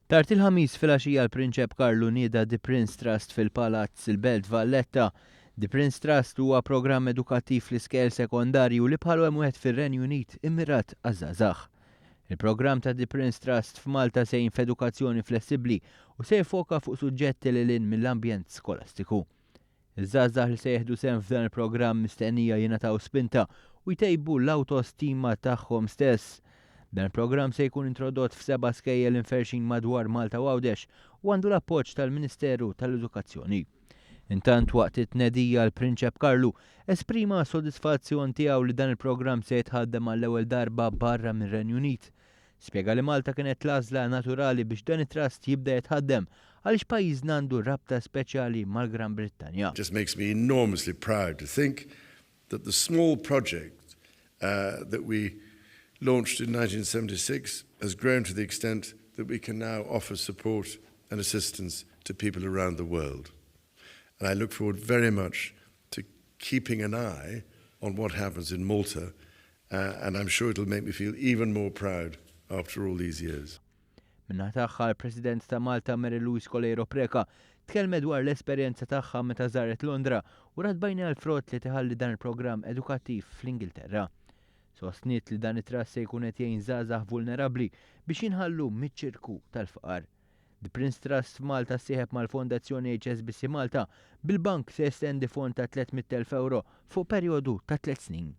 Tard il-ħamis filgħaxija l-Prinċep Karlu nieda The Prince Trust fil-Palazz il-Belt Valletta. The Prince Trust huwa programm edukattiv fl-iskel sekondarju li bħalu hemm wieħed fir-Renju Unit immirat għaż-żgħażagħ. Il-programm ta' The Prince Trust f'Malta sejn f'edukazzjoni flessibbli u se jfoka fuq suġġetti li lin mill-ambjent skolastiku. Iż-żgħażagħ li se jieħdu sehem f'dan il-programm mistennija jingħataw spinta u jtejbu l-awtostima tagħhom stess. Dan il-programm se jkun introdott f'7 skejjel inferxin madwar Malta u Għawdex u għandu l-appoġġ tal-Ministeru tal-Edukazzjoni. Intant waqt it-tnedija l-Prinċep Karlu esprima s-sodisfazzjon tiegħu li dan il-programm se jitħaddem għall-ewwel darba barra mir-Renju Unit. Spjega li Malta kienet l-għażla naturali biex dan it-trust jibda jitħaddem għaliex pajjiżna għandu rabta speċjali mal-Gran Brittanja. Just makes me enormously proud to think that the small project that we launched in 1976 has grown to the extent that we can now offer support and assistance to people around the world. And I look forward very much to keeping an eye on what happens in Malta, and I'm sure it'll make me feel even more proud after all these years. Minna tagħha l-President ta' Malta Marie-Louise tkellmet dwar l-esperjenza tagħha meta żaret Londra u radbajna l-frott li tiħalli dan il-programm edukattiv fl-Ingilterra. Sostniet li dan it-trust se jkun qed jgħin żgħażagħ vulnerabbli biex jinħallu miċ-ċirku tal-faqar. The Prince Trust f'Malta sieħeb mal-Fondazzjoni HSBC Malta bil-bank se jestendi fond ta' €300,000 fuq perjodu ta' 3 snin.